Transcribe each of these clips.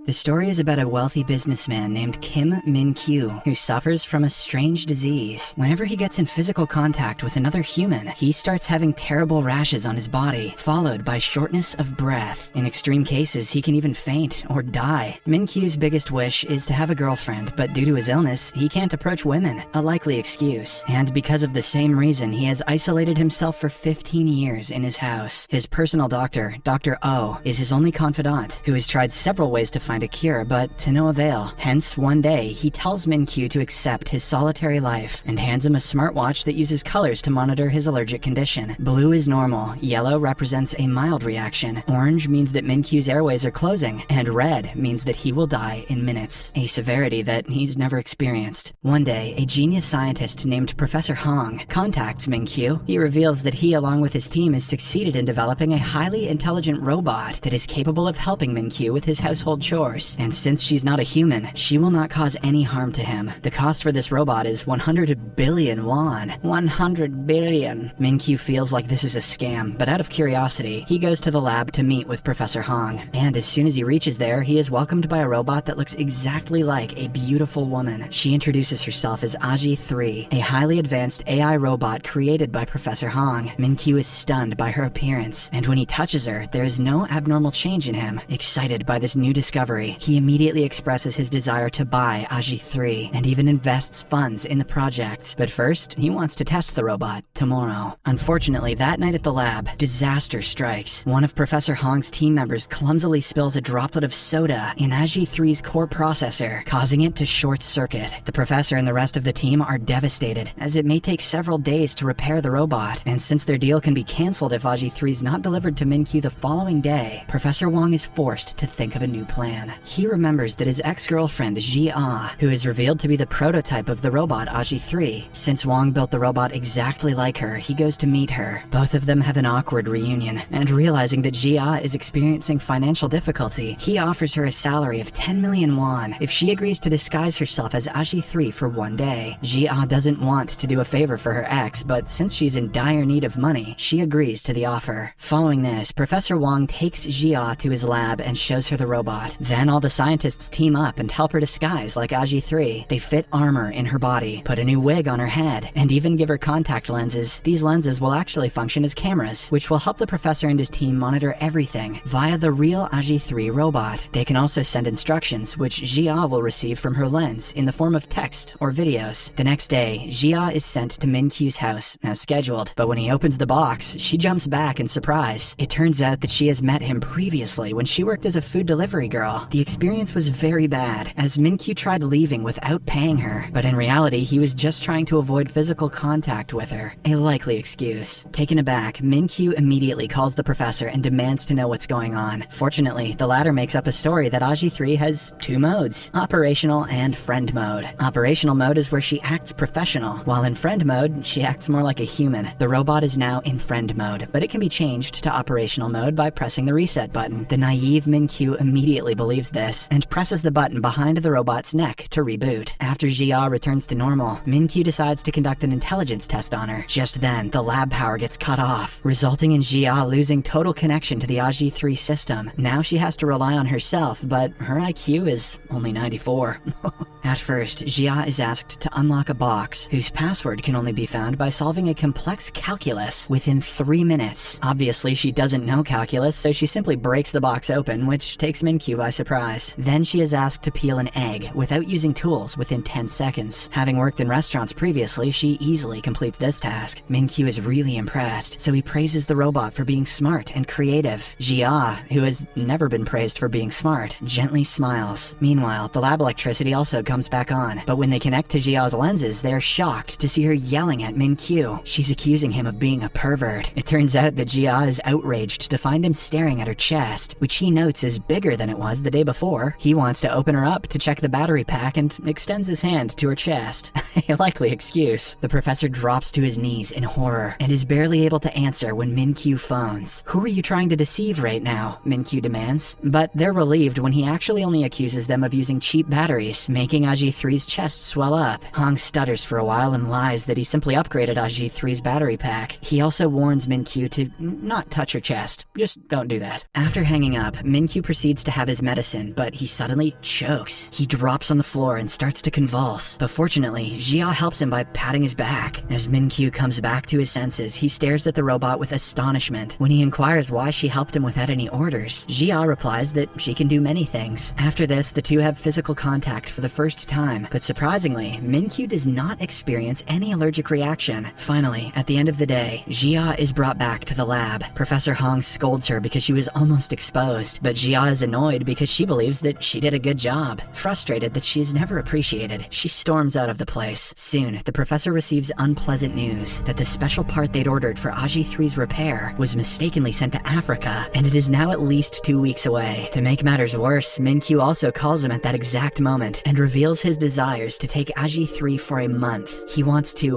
The story is about a wealthy businessman named Kim Min-kyu who suffers from a strange disease. Whenever he gets in physical contact with another human, he starts having terrible rashes on his body, followed by shortness of breath. In extreme cases, he can even faint or die. Min-kyu's biggest wish is to have a girlfriend, but due to his illness, he can't approach women, a likely excuse. And because of the same reason, he has isolated himself for 15 years in his house. His personal doctor, Dr. Oh, is his only confidant, who has tried several ways to find a cure, but to no avail. Hence, one day, he tells Min-kyu to accept his solitary life and hands him a smartwatch that uses colors to monitor his allergic condition. Blue is normal, yellow represents a mild reaction, orange means that Min-kyu's airways are closing, and red means that he will die in minutes, a severity that he's never experienced. One day, a genius scientist named Professor Hong contacts Min-kyu. He reveals that he, along with his team, has succeeded in developing a highly intelligent robot that is capable of helping Min-kyu with his household chores. And since she's not a human, she will not cause any harm to him. The cost for this robot is 100 billion won. 100 billion. Min-kyu feels like this is a scam, but out of curiosity, he goes to the lab to meet with Professor Hong. And as soon as he reaches there, he is welcomed by a robot that looks exactly like a beautiful woman. She introduces herself as Aji 3, a highly advanced AI robot created by Professor Hong. Min-kyu is stunned by her appearance, and when he touches her, there is no abnormal change in him. Excited by this new discovery, he immediately expresses his desire to buy Aji 3 and even invests funds in the project. But first, he wants to test the robot tomorrow. Unfortunately, that night at the lab, disaster strikes. One of Professor Hong's team members clumsily spills a droplet of soda in Aji 3's core processor, causing it to short circuit. The professor and the rest of the team are devastated, as it may take several days to repair the robot, and since their deal can be cancelled if Aji 3 is not delivered to Min-kyu the following day, Professor Wong is forced to think of a new plan. He remembers that his ex-girlfriend, Ji-ah, who is revealed to be the prototype of the robot Aji 3. Since Wong built the robot exactly like her, he goes to meet her. Both of them have an awkward reunion, and realizing that Ji-ah is experiencing financial difficulty, he offers her a salary of 10 million won if she agrees to disguise herself as Aji 3 for one day. Ji-ah doesn't want to do a favor for her ex, but since she's in dire need of money, she agrees to the offer. Following this, Professor Wong takes Ji-ah to his lab and shows her the robot. Then all the scientists team up and help her disguise like Aji 3. They fit armor in her body, put a new wig on her head, and even give her contact lenses. These lenses will actually function as cameras, which will help the professor and his team monitor everything via the real Aji 3 robot. They can also send instructions, which Jia will receive from her lens in the form of text or videos. The next day, Jia is sent to Min-kyu's house, as scheduled, but when he opens the box, she jumps back in surprise. It turns out that she has met him previously when she worked as a food delivery girl. The experience was very bad, as Min-kyu tried leaving without paying her, but in reality, he was just trying to avoid physical contact with her, a likely excuse. Taken aback, Min-kyu immediately calls the professor and demands to know what's going on. Fortunately, the latter makes up a story that Aji 3 has two modes, operational and friend mode. Operational mode is where she acts professional, while in friend mode, she acts more like a human. The robot is now in friend mode, but it can be changed to operational mode by pressing the reset button. The naive Min-kyu immediately believes this and presses the button behind the robot's neck to reboot. After Jia returns to normal, Min-kyu decides to conduct an intelligence test on her. Just then, the lab power gets cut off, resulting in Jia losing total connection to the Aji 3 system. Now she has to rely on herself, but her IQ is only 94. At first, Jia is asked to unlock a box whose password can only be found by solving a complex calculus within 3 minutes. Obviously, she doesn't know calculus, so she simply breaks the box open, which takes Min-kyu by surprise. Then she is asked to peel an egg without using tools within 10 seconds. Having worked in restaurants previously, she easily completes this task. Min-kyu is really impressed, so he praises the robot for being smart and creative. Jia, who has never been praised for being smart, gently smiles. Meanwhile, the lab electricity also comes back on, but when they connect to Jia's lenses, they are shocked to see her yelling at Min-kyu. She's accusing him of being a pervert. It turns out that Jia is outraged to find him staring at her chest, which he notes is bigger than it was the day before. He wants to open her up to check the battery pack and extends his hand to her chest. A likely excuse. The professor drops to his knees in horror and is barely able to answer when Min-kyu phones. "Who are you trying to deceive right now?" Min-kyu demands. But they're relieved when he actually only accuses them of using cheap batteries, making Aji 3's chest swell up. Hong stutters for a while and lies that he simply upgraded Aji 3's battery pack. He also warns Min-kyu to not touch her chest. Just don't do that. After hanging up, Min-kyu proceeds to have his medicine, but he suddenly chokes. He drops on the floor and starts to convulse, but fortunately, Jia helps him by patting his back. As Min-kyu comes back to his senses, he stares at the robot with astonishment. When he inquires why she helped him without any orders, Jia replies that she can do many things. After this, the two have physical contact for the first time, but surprisingly, Min-kyu does not experience any allergic reaction. Finally, at the end of the day, Jia is brought back to the lab. Professor Hong scolds her because she was almost exposed, but Jia is annoyed because she believes that she did a good job. Frustrated that she is never appreciated, she storms out of the place. Soon, the professor receives unpleasant news that the special part they'd ordered for Aji 3's repair was mistakenly sent to Africa, and it is now at least 2 weeks away. To make matters worse, Min-kyu also calls him at that exact moment and reveals his desires to take Aji 3 for a month. He wants to,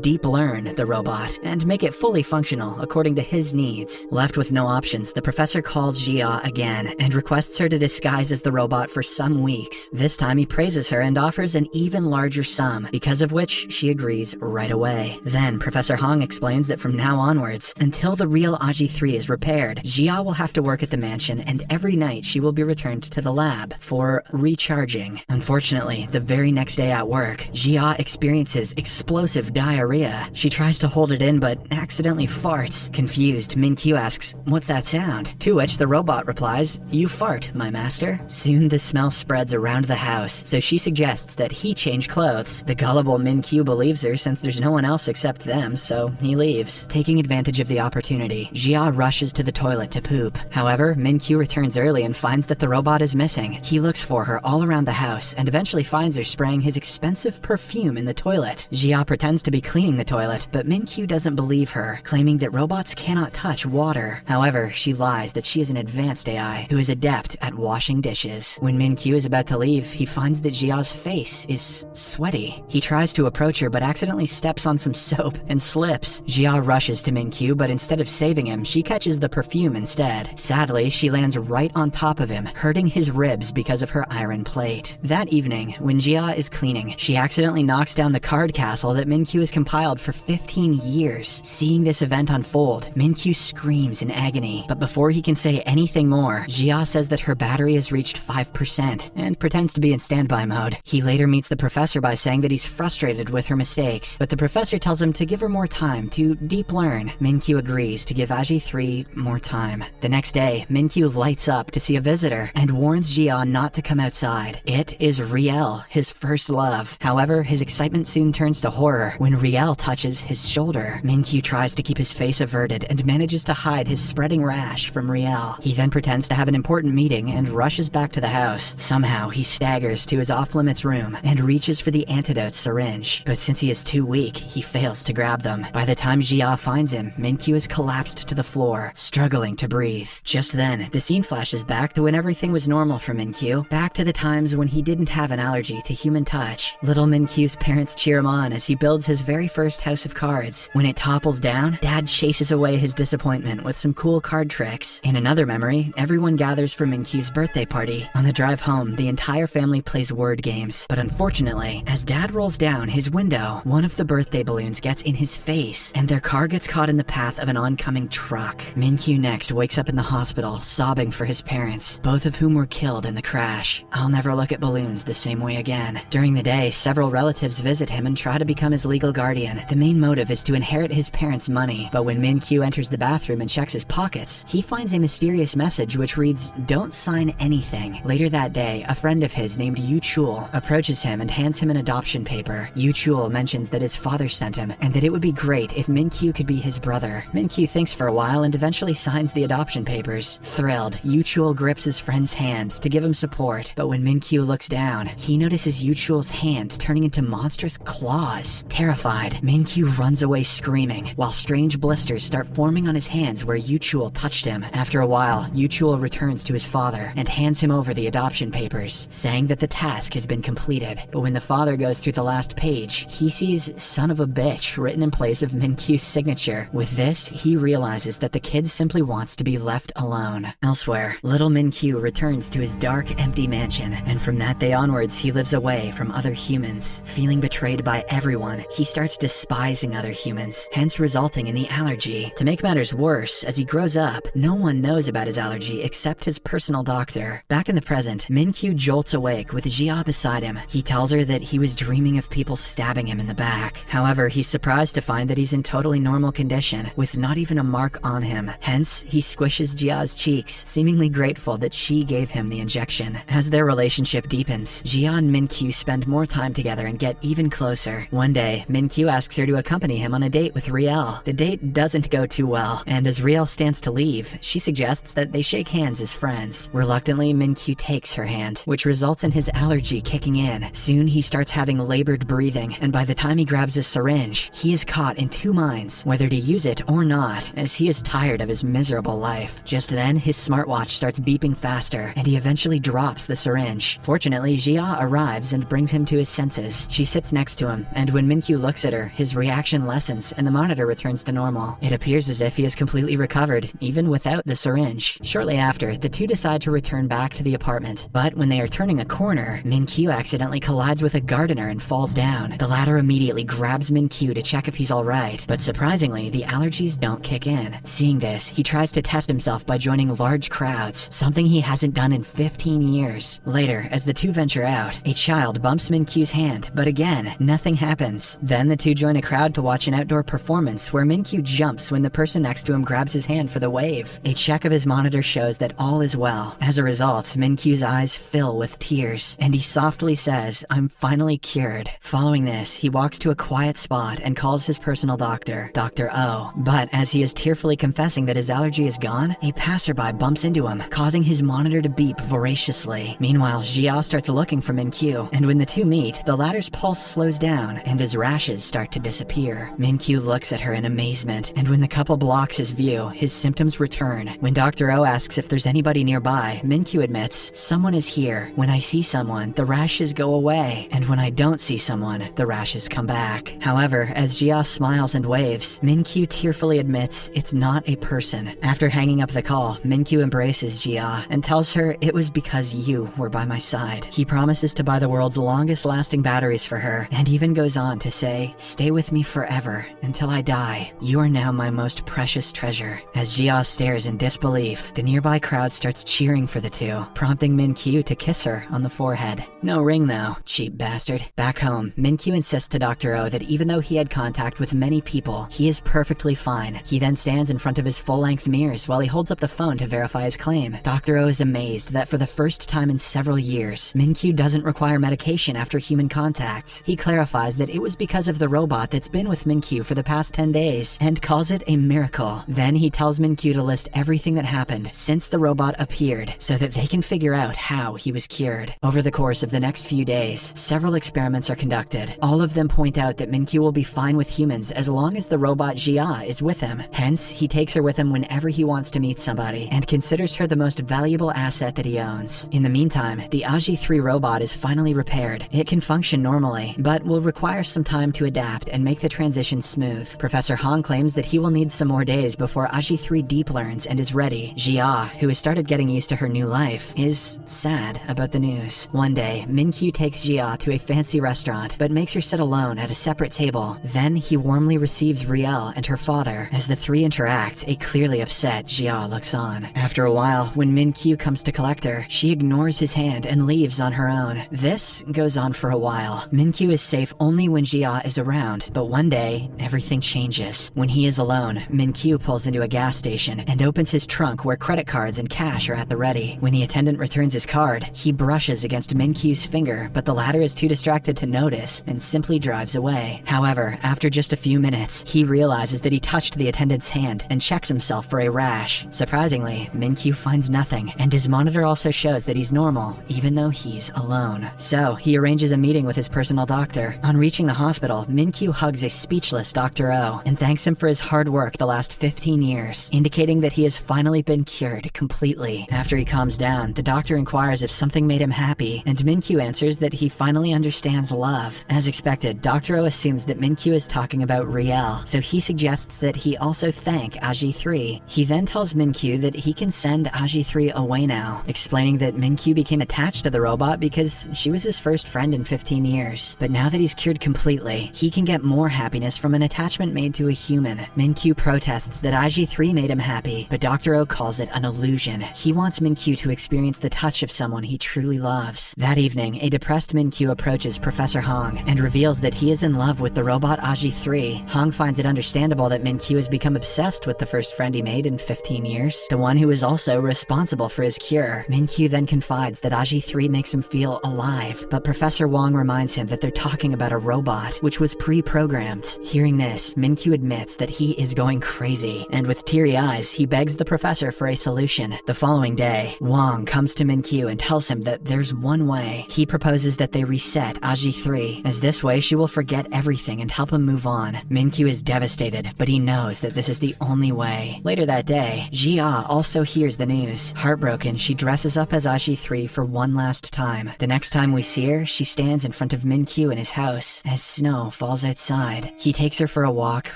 deep learn the robot and make it fully functional according to his needs. Left with no options, the professor calls Jia again and requests her to disguise as the robot for some weeks. This time he praises her and offers an even larger sum, because of which she agrees right away. Then Professor Hong explains that from now onwards, until the real Aji 3 is repaired, Jia will have to work at the mansion, and every night she will be returned to the lab for recharging. Unfortunately, the very next day at work, Jia experiences explosive diarrhea. She tries to hold it in but accidentally farts. Confused, Min-kyu asks, "What's that sound?" To which the robot replies, "You fart, my master." Soon the smell spreads around the house, so she suggests that he change clothes. The gullible Min-kyu believes her since there's no one else except them, so he leaves. Taking advantage of the opportunity, Jia rushes to the toilet to poop. However, Min-kyu returns early and finds that the robot is missing. He looks for her all around the house and eventually finds her spraying his expensive perfume in the toilet. Jia pretends to be cleaning the toilet, but Min-kyu doesn't believe her, claiming that robots cannot touch water. However, she lies that she is an advanced AI who is adept at washing dishes. When Min-kyu is about to leave, he finds that Jia's face is sweaty. He tries to approach her but accidentally steps on some soap and slips. Jia rushes to Min-kyu, but instead of saving him, she catches the perfume instead. Sadly, she lands right on top of him, hurting his ribs because of her iron plate. That evening, when Jia is cleaning, she accidentally knocks down the card castle that Min-kyu has compiled for 15 years. Seeing this event unfold, Min-kyu screams in agony, but before he can say anything more, Jia says that her battery has reached 5% and pretends to be in standby mode. He later meets the professor by saying that he's frustrated with her mistakes, but the professor tells him to give her more time to deep learn. Min-kyu agrees to give Aji 3 more time. The next day, Min-kyu lights up to see a visitor and warns Jia not to come outside. It is Riel, his first love. However, his excitement soon turns to horror when Riel touches his shoulder. Min-kyu tries to keep his face averted and manages to hide his spreading rash from Riel. He then pretends to have an important meeting and rushes back to the house. Somehow, he staggers to his off-limits room and reaches for the antidote syringe. But since he is too weak, he fails to grab them. By the time Jia finds him, Min-kyu is collapsed to the floor, struggling to breathe. Just then, the scene flashes back to when everything was normal for Min-kyu, back to the times when he didn't have an allergy to human touch. Little Min-kyu's parents cheer him on as he builds his very first house of cards. When it topples down, Dad chases away his disappointment with some cool card tricks. In another memory, everyone gathers for Min-kyu's birthday party. On the drive home, the entire family plays word games, but unfortunately, as Dad rolls down his window, one of the birthday balloons gets in his face, and their car gets caught in the path of an oncoming truck. Min-kyu next wakes up in the hospital, sobbing for his parents, both of whom were killed in the crash. I'll never look at balloons the same way again. During the day, several relatives visit him and try to become his legal guardian. The main motive is to inherit his parents' money, but when Min-kyu enters the bathroom and checks his pockets, he finds a mysterious message which reads, "Don't sign anything." Later that day, a friend of his named Yu Chul approaches him and hands him an adoption paper. Yu Chul mentions that his father sent him and that it would be great if Min-kyu could be his brother. Min-kyu thinks for a while and eventually signs the adoption papers. Thrilled, Yu Chul grips his friend's hand to give him support, but when Min-kyu looks down, he notices Yu Chul's hand turning into monstrous claws. Terrified, Min-kyu runs away screaming, while strange blisters start forming on his hands where Yu Chul touched him. After a while, Yu Chul returns to his father and hands him over the adoption papers, saying that the task has been completed. But when the father goes through the last page, he sees "son of a bitch" written in place of Min-kyu's signature. With this, he realizes that the kid simply wants to be left alone. Elsewhere, little Min-kyu returns to his dark, empty mansion, and from that day onwards, he lives away from other humans. Feeling betrayed by everyone, he starts despising other humans, hence resulting in the allergy. To make matters worse, as he grows up, no one knows about his allergy except his personal doctor. Back in the present, Min-kyu jolts awake with Jia beside him. He tells her that he was dreaming of people stabbing him in the back. However, he's surprised to find that he's in totally normal condition, with not even a mark on him. Hence, he squishes Jia's cheeks, seemingly grateful that she gave him the injection. As their relationship deepens, Jia and Min-kyu spend more time together and get even closer. One day, Min-kyu asks her to accompany him on a date with Riel. The date doesn't go too well, and as Riel stands to leave, she suggests that they shake hands as friends. Reluctantly, Min-kyu takes her hand, which results in his allergy kicking in. Soon, he starts having labored breathing, and by the time he grabs his syringe, he is caught in two minds, whether to use it or not, as he is tired of his miserable life. Just then, his smartwatch starts beeping faster, and he eventually drops the syringe. Fortunately, Jia arrives and brings him to his senses. She sits next to him, and when Min-kyu looks at her, his reaction lessens and the monitor returns to normal. It appears as if he is completely recovered, even without the syringe. Shortly after, the two decide to return back to the apartment, but when they are turning a corner, Min-kyu accidentally collides with a gardener and falls down. The latter immediately grabs Min-kyu to check if he's alright, but surprisingly, the allergies don't kick in. Seeing this, he tries to test himself by joining large crowds, something he hasn't done in 15 years. Later, as the two venture out, a child bumps Min-kyu's hand, but again, nothing happens. Then the two join a crowd to watch an outdoor performance where Min-kyu jumps when the person next to him grabs his hand for the wave. A check of his monitor shows that all is well. As a result, Min-kyu's eyes fill with tears, and he softly says, "I'm finally cured." Following this, he walks to a quiet spot and calls his personal doctor, Dr. O. But as he is tearfully confessing that his allergy is gone, a passerby bumps into him, causing his monitor to beep voraciously. Meanwhile, Jia starts looking for Min-kyu, and when the two meet, the latter's pulse slows down, and his rashes start to disappear. Min-kyu looks at her in amazement, and when the couple blocks his view, his symptoms return. When Dr. O asks if there's anybody nearby, Min-kyu admits, "Someone is here. When I see someone, the rashes go away, and when I don't see someone, the rashes come back." However, as Jia smiles and waves, Min-kyu tearfully admits it's not a person. After hanging up the call, Min-kyu embraces Jia and tells her it was because you were by my side. He promises to buy the world's longest lasting batteries for her, and even goes on to say, "Stay with me forever, until I die. You are now my most precious treasure." As Jia stares in disbelief, the nearby crowd starts cheering for the two, prompting Min-kyu to kiss her on the forehead. No ring though, cheap bastard. Back home, Min-kyu insists to Dr. O that even though he had contact with many people, he is perfectly fine. He then stands in front of his full-length mirrors while he holds up the phone to verify his claim. Dr. O is amazed that for the first time in several years, Min-kyu doesn't require medication after human contact. He clarifies that it was because of the robot that's been with Min-kyu for the past 10 days, and calls it a miracle. Then he tells Min-kyu to list everything that happened since the robot appeared, so that they can figure out how he was cured. Over the course of the next few days, several experiments are conducted. All of them point out that Min-kyu will be fine with humans as long as the robot Jia is with him. Hence, he takes her with him whenever he wants to meet somebody, and considers her the most valuable asset that he owns. In the meantime, the AJI-3 robot is finally repaired. It can function normally, but will require some time to adapt and make the transition smooth. Professor Han claims that he will need some more days before AJI-3 deep learns and is ready. Jia, who has started getting used to her new life, is sad about the news. One day, Min-kyu takes Jia to a fancy restaurant, but makes her sit alone at a separate table. Then he warmly receives Riel and her father. As the three interact, a clearly upset Jia looks on. After a while, when Min-kyu comes to collect her, she ignores his hand and leaves on her own. This goes on for a while. Min-kyu is safe only when Jia is around, but one day, everything changes. When he is alone, Min-kyu pulls into a gas station and opens his trunk where credit cards and cash are at the ready. When the attendant returns his card, he brushes against Min-kyu's finger, but the latter is too distracted to notice and simply drives away. However, after just a few minutes, he realizes that he touched the attendant's hand and checks himself for a rash. Surprisingly, Min-kyu finds nothing, and his monitor also shows that he's normal, even though he's alone. So, he arranges a meeting with his personal doctor. On reaching the hospital, Min-kyu hugs a speechless Dr. O and thanks him for his hard work the last 15 years, indicating that he has finally been cured completely. After he calms down, the doctor inquires if something made him happy, and Min-kyu answers that he finally understands love. As expected, Dr. O assumes that Min-kyu is talking about Riel, so he suggests that he also thank AJI-3. He then tells Min-kyu that he can send AJI-3 away now, explaining that Min-kyu became attached to the robot because she was his first friend in 15 years. But now that he's cured completely, he can get more happiness from an attachment made to a human. Min-kyu protests that AJI-3 made him happy, but Dr. O calls it an illusion. He wants wants Min-kyu to experience the touch of someone he truly loves. That evening, a depressed Min-kyu approaches Professor Hong and reveals that he is in love with the robot Aji 3. Hong finds it understandable that Min-kyu has become obsessed with the first friend he made in 15 years, the one who is also responsible for his cure. Min-kyu then confides that Aji 3 makes him feel alive, but Professor Wong reminds him that they're talking about a robot, which was pre-programmed. Hearing this, Min-kyu admits that he is going crazy, and with teary eyes, he begs the professor for a solution. The following day, Wong comes to Min-kyu and tells him that there's one way. He proposes that they reset Aji 3, as this way she will forget everything and help him move on. Min-kyu is devastated, but he knows that this is the only way. Later that day, Jia also hears the news. Heartbroken, she dresses up as Aji 3 for one last time. The next time we see her, she stands in front of Min-kyu in his house as snow falls outside. He takes her for a walk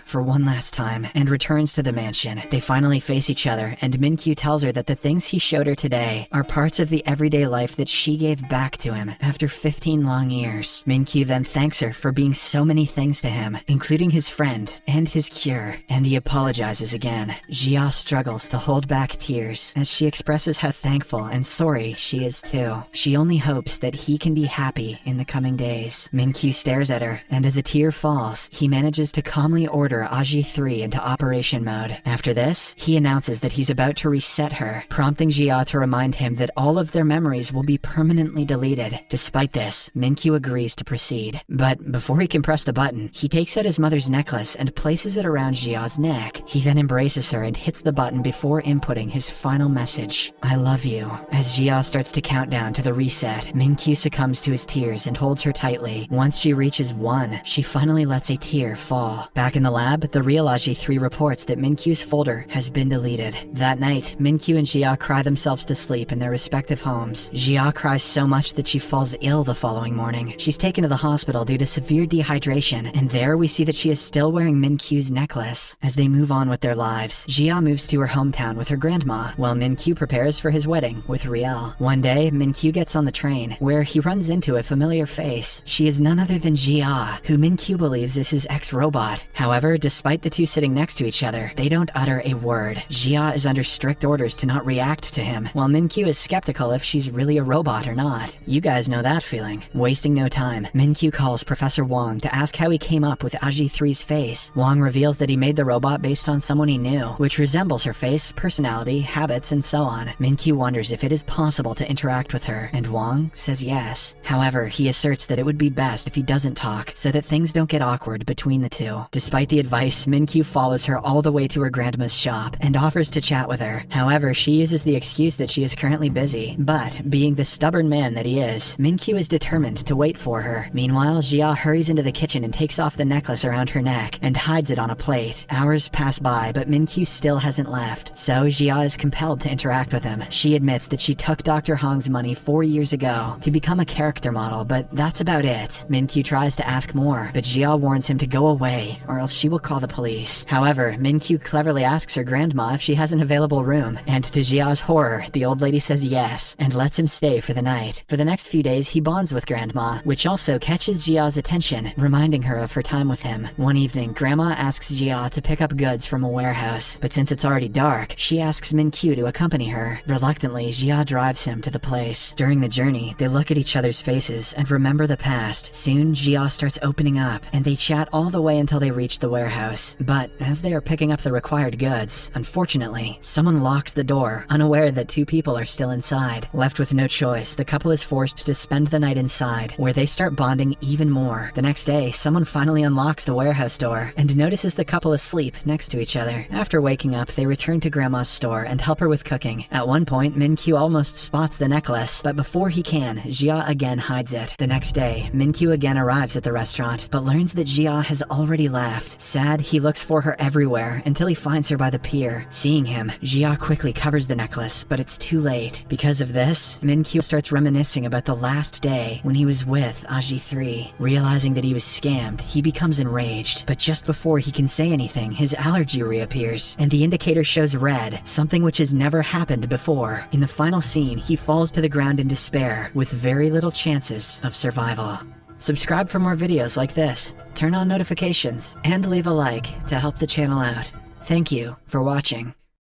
for one last time and returns to the mansion. They finally face each other, and Min-kyu tells her that the things he showed her today are parts of the everyday life that she gave back to him after 15 long years. Min-kyu then thanks her for being so many things to him, including his friend and his cure, and he apologizes again. Jia struggles to hold back tears as she expresses how thankful and sorry she is too. She only hopes that he can be happy in the coming days. Min-kyu stares at her, and as a tear falls, he manages to calmly order Aji 3 into operation mode. After this, he announces that he's about to reset her, prompting Jia to remind him that all of their memories will be permanently deleted. Despite this, Min-kyu agrees to proceed. But before he can press the button, he takes out his mother's necklace and places it around Jia's neck. He then embraces her and hits the button before inputting his final message, "I love you." As Jia starts to count down to the reset, Min-kyu succumbs to his tears and holds her tightly. Once she reaches 1, she finally lets a tear fall. Back in the lab, the real Aji 3 reports that Min-kyu's folder has been deleted. That night, Min-kyu and Jia cry themselves to sleep in their respective homes. Jia cries so much that she falls ill the following morning. She's taken to the hospital due to severe dehydration, and there we see that she is still wearing Min-kyu's necklace. As they move on with their lives, Jia moves to her hometown with her grandma, while Min-kyu prepares for his wedding with Riel. One day, Min-kyu gets on the train, where he runs into a familiar face. She is none other than Jia, who Min-kyu believes is his ex-robot. However, despite the two sitting next to each other, they don't utter a word. Jia is under strict orders to not react to him, while Min-kyu is skeptical if she's really a robot or not. You guys know that feeling. Wasting no time, Min-kyu calls Professor Wong to ask how he came up with Aji 3's face. Wong reveals that he made the robot based on someone he knew, which resembles her face, personality, habits, and so on. Min-kyu wonders if it is possible to interact with her, and Wong says yes. However, he asserts that it would be best if he doesn't talk, so that things don't get awkward between the two. Despite the advice, Min-kyu follows her all the way to her grandma's shop and offers to chat with her. However, she uses the excuse that she is currently busy, but being the stubborn man that he is, Min-kyu is determined to wait for her. Meanwhile, Jia hurries into the kitchen and takes off the necklace around her neck and hides it on a plate. Hours pass by, but Min-kyu still hasn't left, so Jia is compelled to interact with him. She admits that she took Dr. Hong's money 4 years ago to become a character model, but that's about it. Min-kyu tries to ask more, but Jia warns him to go away, or else she will call the police. However, Min-kyu cleverly asks her grandma if she has an available room, and to Jia's horror, the old lady says yes, and lets him stay for the night. For the next few days, he bonds with Grandma, which also catches Jia's attention, reminding her of her time with him. One evening, Grandma asks Jia to pick up goods from a warehouse, but since it's already dark, she asks Min-kyu to accompany her. Reluctantly, Jia drives him to the place. During the journey, they look at each other's faces and remember the past. Soon, Jia starts opening up, and they chat all the way until they reach the warehouse. But as they are picking up the required goods, unfortunately, someone locks the door, unaware that two people are still inside. Left with no choice, the couple is forced to spend the night inside, where they start bonding even more. The next day, someone finally unlocks the warehouse door and notices the couple asleep next to each other. After waking up, they return to Grandma's store and help her with cooking. At one point, Min-kyu almost spots the necklace, but before he can, Jia again hides it. The next day, Min-kyu again arrives at the restaurant, but learns that Jia has already left. Sad, he looks for her everywhere until he finds her by the pier. Seeing him, Jia quickly covers the necklace, but it's too late. Because of this, Min-kyu starts reminiscing about the last day when he was with Aji 3. Realizing that he was scammed, he becomes enraged, but just before he can say anything, his allergy reappears, and the indicator shows red, something which has never happened before. In the final scene, he falls to the ground in despair, with very little chances of survival. Subscribe for more videos like this, turn on notifications, and leave a like to help the channel out. Thank you for watching.